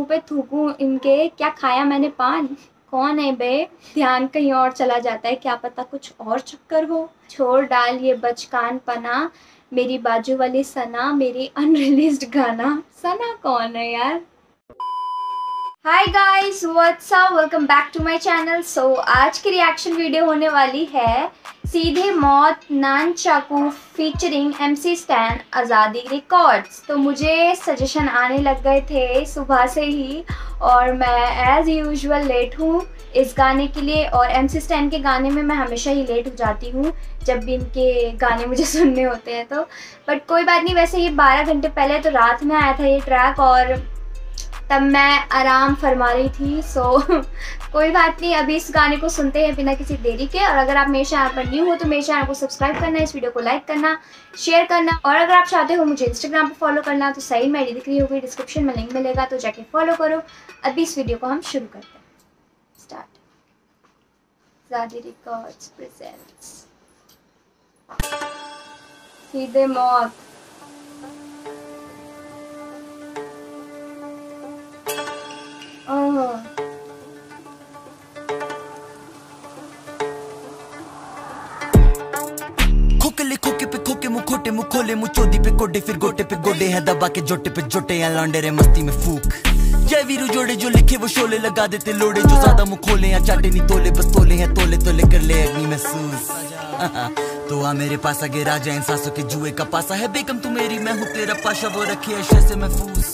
मुंह पे थूकूं इनके, क्या खाया मैंने पान। कौन है बे, ध्यान कहीं और चला जाता है, क्या पता कुछ और चक्कर हो। छोड़ डाल ये बचकान पना, मेरी बाजू वाली सना, मेरी अनरिलीज्ड गाना। सना कौन है यार। Hi guys, what's up, welcome back to my channel. So आज की रिएक्शन वीडियो होने वाली है Seedhe Maut nunchaku featuring MC Stan Azadi records. तो मुझे सजेशन आने लग गए थे सुबह से ही और मैं एज़ यूजुअल लेट हूँ इस गाने के लिए। और MC स्टैन के गाने में मैं हमेशा ही लेट हो जाती हूँ जब भी इनके गाने मुझे सुनने होते हैं तो। बट कोई बात नहीं, वैसे ये 12 घंटे पहले तो रात में आया था ये ट्रैक और तब मैं आराम फरमा रही थी। सो कोई बात नहीं, अभी इस गाने को सुनते हैं बिना किसी देरी के। और अगर आप मेरे चैनल पर न्यू हो तो मेरे चैनल को सब्सक्राइब करना, इस वीडियो को लाइक करना, शेयर करना। और अगर आप चाहते हो मुझे इंस्टाग्राम पर फॉलो करना तो साइड में आईडी दिख रही होगी, डिस्क्रिप्शन में लिंक मिलेगा तो जाके फॉलो करो। अभी इस वीडियो को हम शुरू करते हैं। स्टार्ट। आज़ादी रिकॉर्ड्स प्रेजेंट्स सीधे मौत। खोके पे खोके मुँह खोटे मुँह खोले मुँह चोदी पे कोडे फिर गोटे पे गोडे हैं दबा के जोटे पे जोटे या लौंडे रे मस्ती में फूक। जय वीरू जोड़े जो लिखे वो शोले लगा देते लोड़े, जो ज्यादा मुँह खोले या चाटे नहीं तोले, बस तोले हैं तोले तोले कर ले अग्नि महसूस। तो आ मेरे पास आगे राजा इन सांसों के जुए का पासा है, बेगम तू मेरी मैं हूँ तेरा पाशा, वो रखे अशे से महफूज।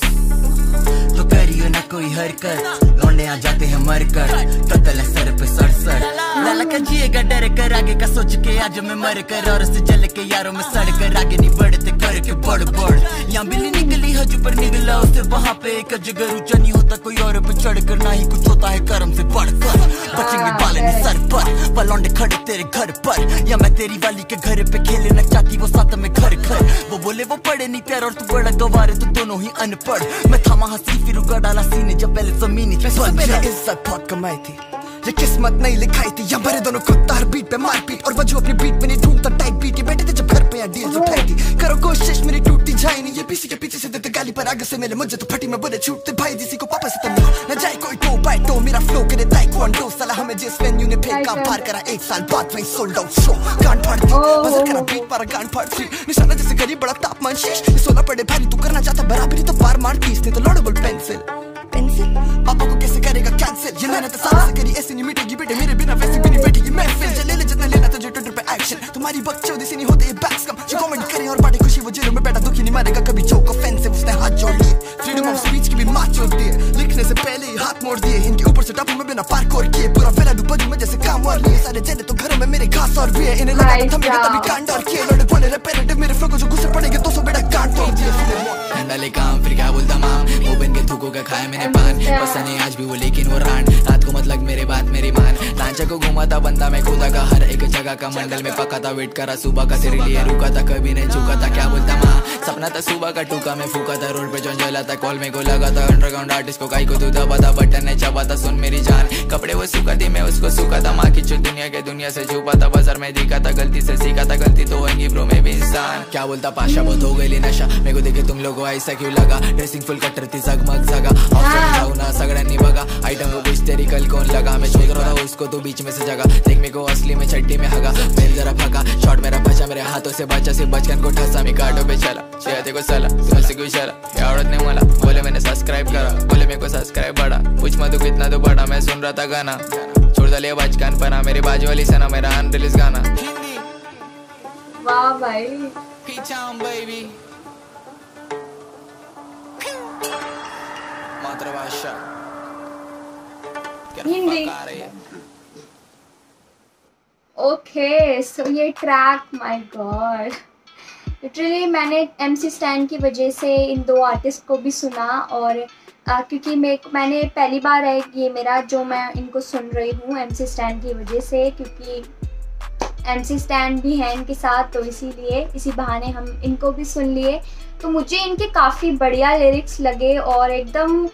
तो करियो ना कोई हरकत, लौंडे आ जाते हैं मरकर, कत्ल है सर पे सड़सड़। लाला का जिएगा डर कर आगे का सोच के, आज मैं मर कर और से जल के यारों में सड़ कर, आगे नहीं बढ़ते करके बड़ बड़। यहाँ बिल्ली निकली हज पर निकला उससे, वहाँ पे एक जगह ऊंचा नहीं होता कोई और पे चढ़ कर, ना ही कुछ होता है कर्म से बढ़कर। बचेंगे बाले नहीं सर पर लौंडे खड़े तेरे घर पर, या मैं तेरी वाली के घर पे खेले न चाहती वो साथ में घर घर। वो बोले वो पढ़े नहीं प्यार और तू बड़ा गवार है, तो दोनों ही अनपढ़। मैं थामा हंसी फिर उगा डाला सीने जब पहले जमीनी इज्जत बहुत कमाई थी, ये किस्मत नहीं लिखाई थी। या भरे दोनों खुद तार बीट पे मारपीट और बजू अपनी बीट पे नहीं ढूंढता टाइट बीट के, बैठे थे जब घर पे डील्स उठाई थी। करो कोशिश मेरी टूटती जाए नहीं, ये पीछे के पीछे से देते गाली पर आगे से मेरे मुझे तो फटी में बुरे छूटते भाई जिसी को पापा से तमिल न जाए कोई टो बाय टो। मेरा फ्लो करे ताइक्वांडो साला हमें जिस वेन्यू ने फेंका पार करा, एक साल बाद वहीं सोल्ड आउट शो। गांड फाड़ दी मजा करा बीट पर गांड फाड़ थी, निशाना जैसे गरीब बड़ा तापमान शीश, सोना पड़े भारी तू करना चाहता बराबरी तो पार मार तीस नहीं तो लॉडेबल पेंसिल। पापा को कैसे करेगा कैंसिल, ये मैंने तो साल से करी ऐसे नहीं मिटेगी बेटे मेरे बिना वैसे भी नहीं बैठेगी महफिल। ले ले जितना लेना तुझे ट्विटर पे एक्शन, तुम्हारी बकचोदी से नहीं होते ये बैक्स कम। जो कमेंट करे और बाटे खुशी वो जेलों में बैठा दुखी नहीं मारेगा कभी, जोक ऑफेंसिव उसने हाथ जोड़ लिए, फ्रीडम ऑफ स्पीच की भी मात जोड़ दी है, लिखने से पहले ही हाथ मोड़ दिए। इनके ऊपर से टापू में बिना पार्कोर किए, पूरा बेला डूबजू में जैसे काम और लिए, सारे जेले तो घरों में मेरे घास और भी है। इन्हें लगा था थमेगा तभी कांड और किए, लौंडे बोले रेपेरेटिव मेरे फ्लो को जो गुस्से पड़ेंगे 200 बेटा कांड तोड़ दिए। डाले काम फिर क्या बोलता माम, वो बन के थूकों का खाया मैंने पान, पसंद नहीं आज भी वो लेकिन वो रान। रात को मतलब मेरे बात मेरी मान, लांचा को घुमाता बंदा मैं खुदा का, हर एक जगह का मंडल में पका था, वेट करा सुबह का तेरे लिए रुका था, कभी नहीं चुका था। क्या बोलता माँ सपना था सुबह का टूका मैं फूका था, रोड पे जो जला था कॉल में को लगा था, अंडरग्राउंड आर्टिस्ट को काई को तू दबा था, बटन नहीं चबा था सुन मेरी जान। कपड़े वो सूखा थी मैं उसको सूखा था, माँ की चुप दुनिया के दुनिया से छुपा था, बाजार में दिखा था गलती से सीखा था, गलती तो होंगी ब्रो में भी इंसान। क्या बोलता पाशा बहुत हो गई नशा, मेरे को देखे तुम लोगों ऐसा क्यों लगा, ड्रेसिंग फुल कटर थी जगमग जगा, जाऊ ना सगळ्यांनी बघा, आइटम को कुछ तेरी कल कौन लगा, मैं सोच रहा था उसको तो बीच में से जगा, देख मेरे को असली में छट्टी में हगा, मेरे जरा फका शॉट मेरा बचा मेरे हाथों से बचा, से बचकन को ठसा मैं काटो पे चला, चाहिए को सला तुमसे कोई चला, क्या औरत ने मला बोले मैंने सब्सक्राइब करा, बोले मेरे को सब्सक्राइब बढ़ा, पूछ मत तू कितना तो बड़ा, मैं सुन रहा था गाना, छोड़ डालिए बचकान पना, मेरी बाजू वाली सना मेरा अनरिलीज गाना। वाह भाई, बेबी मातृभाषा हिंदी। ओके सो ये ट्रैक माय गॉड, लिटरली मैंने MC स्टैन की वजह से इन दो आर्टिस्ट को भी सुना और क्योंकि मैंने पहली बार है ये मेरा जो मैं इनको सुन रही हूँ MC स्टैन की वजह से, क्योंकि MC स्टैन भी हैं इनके साथ तो इसीलिए इसी बहाने हम इनको भी सुन लिए। तो मुझे इनके काफ़ी बढ़िया लिरिक्स लगे और एकदम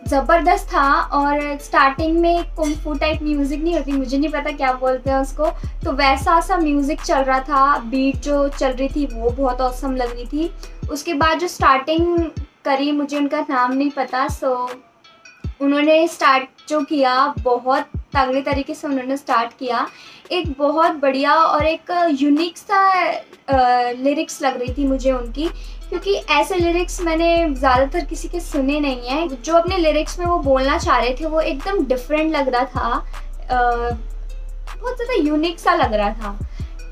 ज़बरदस्त था। और स्टार्टिंग में कुंफू टाइप म्यूज़िक नहीं होती, मुझे नहीं पता क्या बोलते हैं उसको, तो वैसा सा म्यूज़िक चल रहा था, बीट जो चल रही थी वो बहुत औसम लग रही थी। उसके बाद जो स्टार्टिंग करी, मुझे उनका नाम नहीं पता। सो उन्होंने स्टार्ट जो किया बहुत तगड़े तरीके से उन्होंने स्टार्ट किया। एक बहुत बढ़िया और एक यूनिक सा लिरिक्स लग रही थी मुझे उनकी, क्योंकि ऐसे लिरिक्स मैंने ज़्यादातर किसी के सुने नहीं हैं। जो अपने लिरिक्स में वो बोलना चाह रहे थे वो एकदम डिफरेंट लग रहा था, बहुत ज़्यादा यूनिक सा लग रहा था।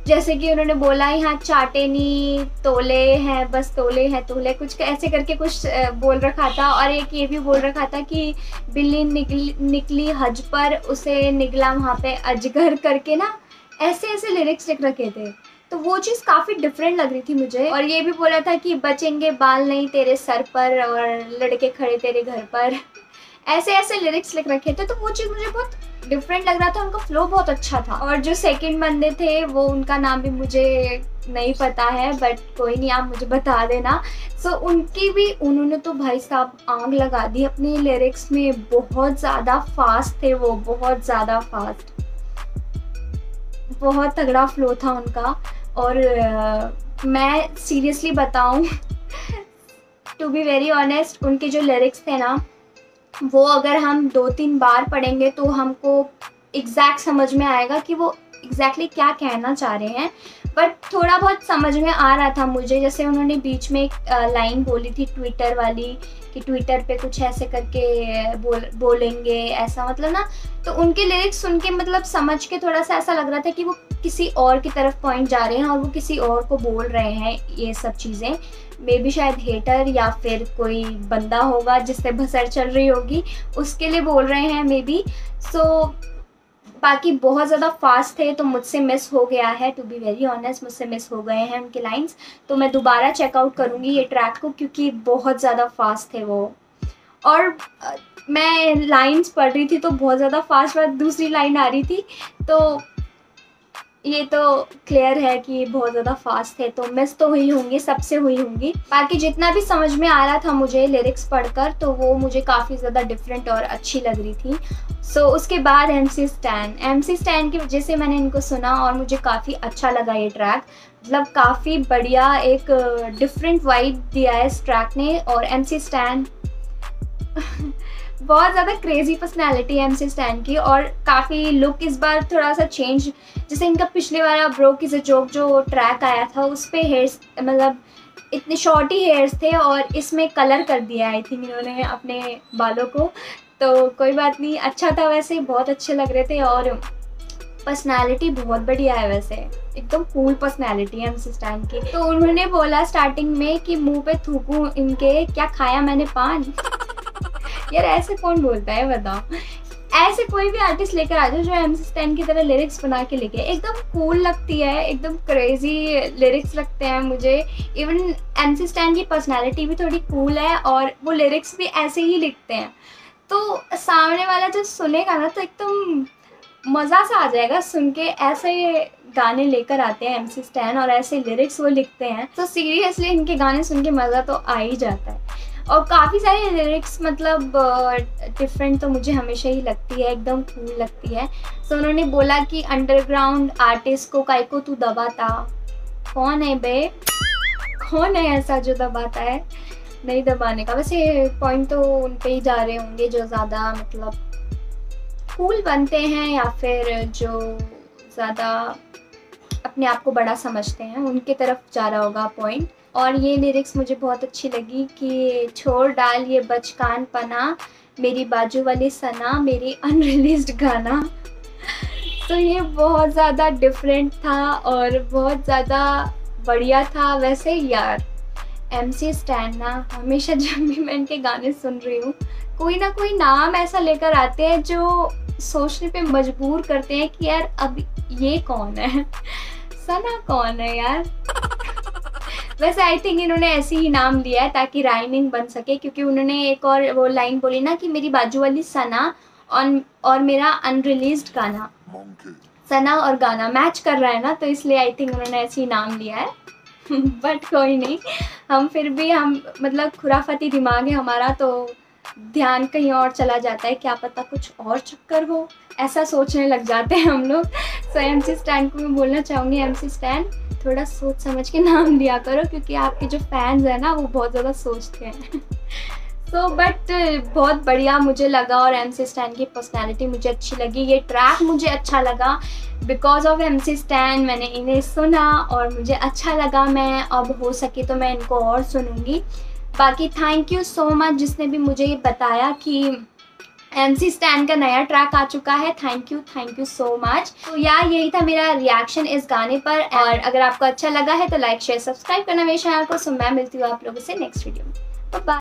जैसे कि उन्होंने बोला यहाँ चाटे नी तोले हैं, बस तोले हैं तोले, कुछ ऐसे करके कुछ बोल रखा था। और एक ये भी बोल रखा था कि बिल्ली निकली हज पर, उसे निकला वहाँ पे अजगर करके ना, ऐसे ऐसे लिरिक्स लिख रखे थे। तो वो चीज़ काफ़ी डिफरेंट लग रही थी मुझे। और ये भी बोला था कि बचेंगे बाल नहीं तेरे सर पर और लड़के खड़े तेरे घर पर, ऐसे ऐसे लिरिक्स लिख रखे थे। तो वो चीज़ मुझे बहुत डिफरेंट लग रहा था, उनका फ्लो बहुत अच्छा था। और जो सेकंड बंदे थे वो उनका नाम भी मुझे नहीं पता है, बट कोई नहीं, आप मुझे बता देना। सो उनकी भी, उन्होंने तो भाई साहब आग लगा दी अपने लिरिक्स में, बहुत ज़्यादा फास्ट थे वो, बहुत ज़्यादा फास्ट, बहुत तगड़ा फ्लो था उनका। और मैं सीरियसली बताऊं टू बी वेरी ऑनेस्ट, उनके जो लिरिक्स थे ना, वो अगर हम 2-3 बार पढ़ेंगे तो हमको एग्जैक्ट समझ में आएगा कि वो एग्जैक्टली क्या कहना चाह रहे हैं। बट थोड़ा बहुत समझ में आ रहा था मुझे। जैसे उन्होंने बीच में एक लाइन बोली थी ट्विटर वाली, कि ट्विटर पे कुछ ऐसे करके बोलेंगे ऐसा, मतलब ना। तो उनके लिरिक्स सुन के मतलब समझ के थोड़ा सा ऐसा लग रहा था कि वो किसी और की तरफ पॉइंट जा रहे हैं और वो किसी और को बोल रहे हैं ये सब चीज़ें। मे बी शायद हेटर या फिर कोई बंदा होगा जिससे बसर चल रही होगी, उसके लिए बोल रहे हैं मे बी। सो बाकी बहुत ज़्यादा फास्ट थे तो मुझसे मिस हो गया है, टू बी वेरी ऑनेस्ट, मुझसे मिस हो गए हैं उनके लाइंस। तो मैं दोबारा चेकआउट करूँगी ये ट्रैक को, क्योंकि बहुत ज़्यादा फास्ट थे वो। और मैं लाइंस पढ़ रही थी तो बहुत ज़्यादा फास्ट दूसरी लाइन आ रही थी, तो ये तो क्लियर है कि ये बहुत ज़्यादा फास्ट थे, तो मिस तो हुई होंगी, सबसे हुई होंगी। बाकी जितना भी समझ में आ रहा था मुझे लिरिक्स पढ़कर, तो वो मुझे काफ़ी ज़्यादा डिफरेंट और अच्छी लग रही थी। सो उसके बाद MC स्टैन की वजह से मैंने इनको सुना और मुझे काफ़ी अच्छा लगा ये ट्रैक। मतलब काफ़ी बढ़िया एक डिफरेंट वाइब दिया है इस ट्रैक ने। और MC स्टैन बहुत ज़्यादा क्रेजी पर्सनैलिटी है MC स्टैन की, और काफ़ी लुक इस बार थोड़ा सा चेंज। जैसे इनका पिछले वाला ब्रो की जोक जो ट्रैक आया था उस पर हेयर्स, मतलब इतने शॉर्ट ही हेयर्स थे, और इसमें कलर कर दिया आई थिंक इन्होंने अपने बालों को। तो कोई बात नहीं, अच्छा था वैसे, बहुत अच्छे लग रहे थे। और पर्सनालिटी बहुत बढ़िया है वैसे, एकदम कूल पर्सनालिटी है MC स्टैन की। तो उन्होंने बोला स्टार्टिंग में कि मुंह पे थूकूं इनके, क्या खाया मैंने पान। यार ऐसे कौन बोलता है बताओ। ऐसे कोई भी आर्टिस्ट लेकर आ जाओ जो MC स्टैन की तरह लिरिक्स बना के लेके, एकदम कूल लगती है, एकदम क्रेजी लिरिक्स लगते हैं मुझे। इवन MC स्टैन की पर्सनालिटी भी थोड़ी कूल है और वो लिरिक्स भी ऐसे ही लिखते हैं। तो सामने वाला जब सुनेगा ना तो एकदम मज़ा सा आ जाएगा सुन के। ऐसे गाने लेकर आते हैं MC स्टैन और ऐसे लिरिक्स वो लिखते हैं, तो सीरियसली इनके गाने सुन के मज़ा तो आ ही जाता है। और काफ़ी सारे लिरिक्स मतलब डिफरेंट तो मुझे हमेशा ही लगती है, एकदम कूल लगती है। सो उन्होंने बोला कि अंडरग्राउंड आर्टिस्ट को काहे को तू दबाता। कौन है बे, कौन है ऐसा जो दबाता है, नहीं दबाने का। वैसे पॉइंट तो उन पे ही जा रहे होंगे जो ज़्यादा मतलब कूल बनते हैं या फिर जो ज़्यादा अपने आप को बड़ा समझते हैं, उनके तरफ जा रहा होगा पॉइंट। और ये लिरिक्स मुझे बहुत अच्छी लगी कि छोड़ डाल ये बचकान पना, मेरी बाजू वाली सना, मेरी अनरिलीज्ड गाना। तो ये बहुत ज़्यादा डिफरेंट था और बहुत ज़्यादा बढ़िया था। वैसे यार MC स्टैन ना, हमेशा जब भी मैं इनके गाने सुन रही हूँ कोई ना कोई नाम ऐसा लेकर आते हैं जो सोचने पे मजबूर करते हैं कि यार अब ये कौन है, सना कौन है यार। वैसे आई थिंक इन्होंने ऐसे ही नाम लिया है ताकि राइमिंग बन सके, क्योंकि उन्होंने एक और वो लाइन बोली ना कि मेरी बाजू वाली सना और मेरा अनरिलीज्ड गाना। सना और गाना मैच कर रहा है ना, तो इसलिए आई थिंक उन्होंने ऐसे ही नाम लिया है। बट कोई नहीं, हम फिर भी हम मतलब खुराफाती दिमाग है हमारा, तो ध्यान कहीं और चला जाता है, क्या पता कुछ और चक्कर हो, ऐसा सोचने लग जाते हैं हम लोग। सो MC स्टैन को मैं बोलना चाहूँगी, MC स्टैन थोड़ा सोच समझ के नाम दिया करो, क्योंकि आपके जो फैंस हैं ना वो बहुत ज़्यादा सोचते हैं। तो बट बहुत बढ़िया मुझे लगा, और MC स्टैन की पर्सनैलिटी मुझे अच्छी लगी। ये ट्रैक मुझे अच्छा लगा बिकॉज ऑफ MC स्टैन। मैंने इन्हें सुना और मुझे अच्छा लगा। मैं अब हो सके तो मैं इनको और सुनूंगी। बाकी थैंक यू सो मच जिसने भी मुझे ये बताया कि MC स्टैन का नया ट्रैक आ चुका है। Thank you so much. तो यार यही था मेरा रिएक्शन इस गाने पर, और अगर आपको अच्छा लगा है तो लाइक शेयर सब्सक्राइब करना मेरे चैनल को। सो मैं मिलती हूँ आप लोगों से नेक्स्ट वीडियो में। बाय।